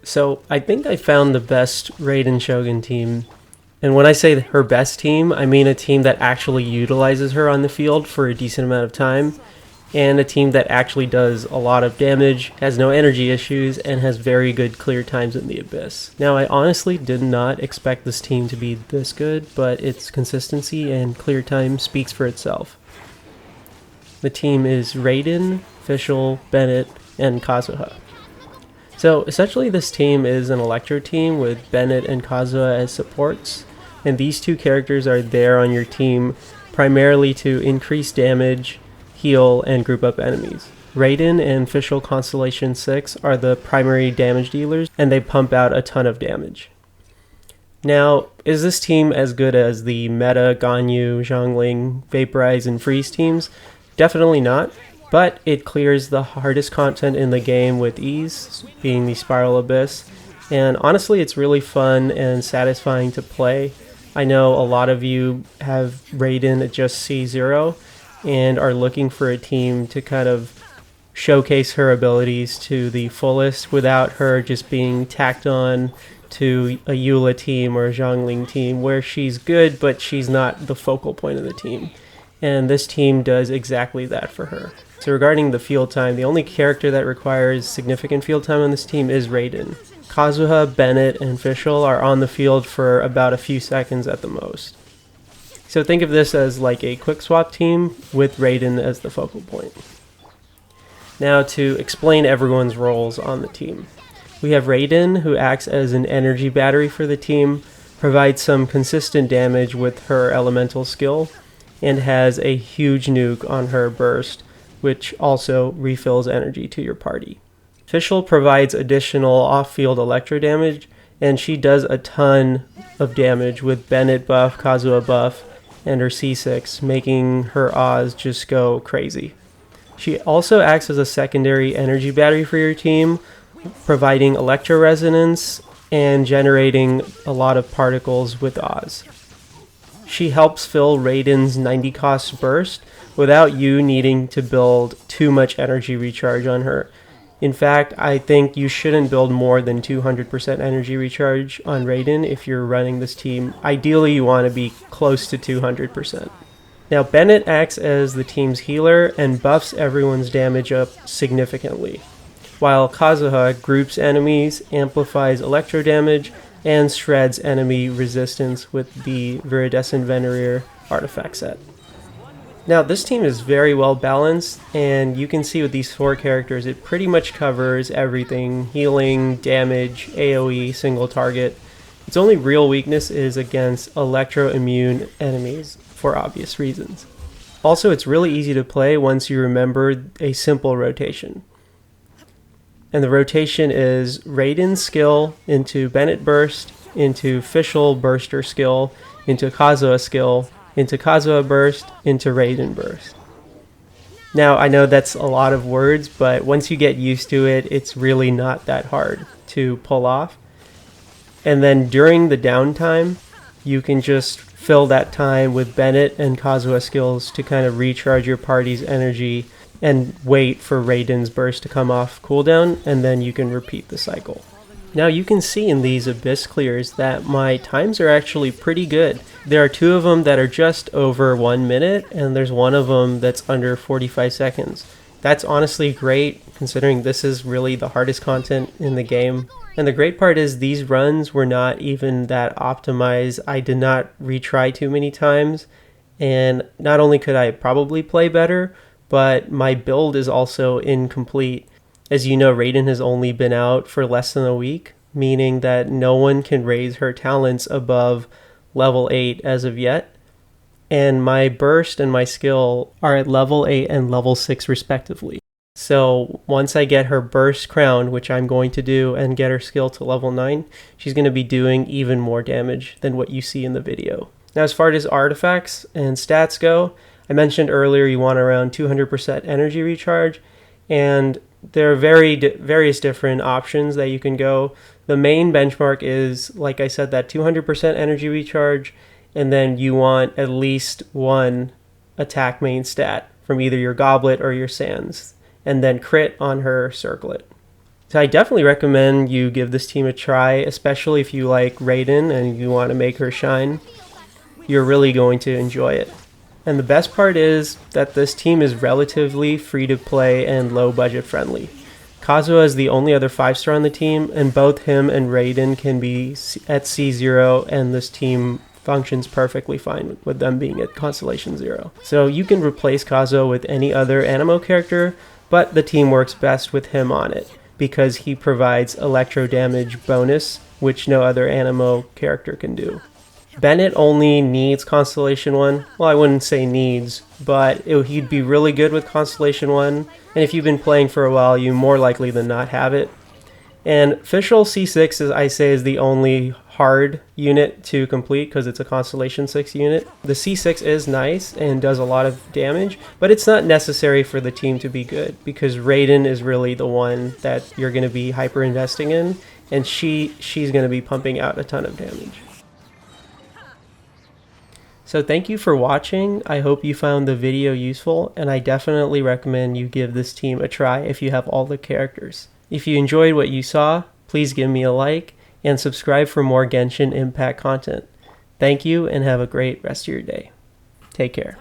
So I think I found the best Raiden Shogun team. And when I say her best team, I mean a team that actually utilizes her on the field for a decent amount of time, and a team that actually does a lot of damage, has no energy issues, and has very good clear times in the Abyss. Now, I honestly did not expect this team to be this good, but its consistency and clear time speaks for itself. The team is Raiden, Fischl, Bennett, and Kazuha. So essentially this team is an Electro team with Bennett and Kazuha as supports, and these two characters are there on your team primarily to increase damage, heal, and group up enemies. Raiden and Fischl Constellation 6 are the primary damage dealers, and they pump out a ton of damage. Now, is this team as good as the Meta, Ganyu, Zhongling, Vaporize, and Freeze teams? Definitely not, but it clears the hardest content in the game with ease, being the Spiral Abyss, and honestly it's really fun and satisfying to play. I know a lot of you have Raiden at just C0 and are looking for a team to kind of showcase her abilities to the fullest without her just being tacked on to a Eula team or a Zhongling team where she's good but she's not the focal point of the team. And this team does exactly that for her. So regarding the field time, the only character that requires significant field time on this team is Raiden. Kazuha, Bennett, and Fischl are on the field for about a few seconds at the most. So think of this as like a quick swap team with Raiden as the focal point. Now to explain everyone's roles on the team. We have Raiden, who acts as an energy battery for the team, provides some consistent damage with her elemental skill, and has a huge nuke on her burst, which also refills energy to your party. Fischl provides additional off-field electro damage, and she does a ton of damage with Bennett buff, Kazuha buff, and her C6, making her Oz just go crazy. She also acts as a secondary energy battery for your team, providing electro resonance and generating a lot of particles with Oz. She helps fill Raiden's 90 cost burst without you needing to build too much energy recharge on her. In fact, I think you shouldn't build more than 200% energy recharge on Raiden if you're running this team. Ideally, you want to be close to 200%. Now, Bennett acts as the team's healer and buffs everyone's damage up significantly, while Kazuha groups enemies, amplifies electro damage, and shreds enemy resistance with the Viridescent Venereer artifact set. Now, this team is very well balanced, and you can see with these four characters, it pretty much covers everything: healing, damage, AoE, single target. Its only real weakness is against electro-immune enemies, for obvious reasons. Also, it's really easy to play once you remember a simple rotation. And the rotation is Raiden skill into Bennett burst, into Fischl burster skill, into Kazuha skill, into Kazuha burst, into Raiden burst. Now, I know that's a lot of words, but once you get used to it, it's really not that hard to pull off. And then during the downtime, you can just fill that time with Bennett and Kazuha skills to kind of recharge your party's energy and wait for Raiden's burst to come off cooldown, and then you can repeat the cycle. Now you can see in these Abyss clears that my times are actually pretty good. There are two of them that are just over 1 minute, and there's one of them that's under 45 seconds. That's honestly great, considering this is really the hardest content in the game. And the great part is these runs were not even that optimized. I did not retry too many times, and not only could I probably play better, but my build is also incomplete. As you know, Raiden has only been out for less than a week, meaning that no one can raise her talents above level 8 as of yet. And my burst and my skill are at level 8 and level 6 respectively. So once I get her burst crowned, which I'm going to do, and get her skill to level 9, she's going to be doing even more damage than what you see in the video. Now, as far as artifacts and stats go, I mentioned earlier you want around 200% energy recharge, and there are various different options that you can go. The main benchmark is, like I said, that 200% energy recharge, and then you want at least one attack main stat from either your Goblet or your Sands, and then crit on her Circlet. So I definitely recommend you give this team a try, especially if you like Raiden and you want to make her shine. You're really going to enjoy it. And the best part is that this team is relatively free to play and low budget friendly. Kazuha is the only other 5-star on the team, and both him and Raiden can be at C0, and this team functions perfectly fine with them being at Constellation 0. So you can replace Kazuha with any other Anemo character, but the team works best with him on it, because he provides electro damage bonus, which no other Anemo character can do. Bennett only needs Constellation 1. Well, I wouldn't say needs, but he'd be really good with Constellation 1. And if you've been playing for a while, you more likely than not have it. And Fischl C6, as I say, is the only hard unit to complete because it's a Constellation 6 unit. The C6 is nice and does a lot of damage, but it's not necessary for the team to be good because Raiden is really the one that you're going to be hyper investing in, and she's going to be pumping out a ton of damage. So thank you for watching. I hope you found the video useful, and I definitely recommend you give this team a try if you have all the characters. If you enjoyed what you saw, please give me a like and subscribe for more Genshin Impact content. Thank you and have a great rest of your day. Take care.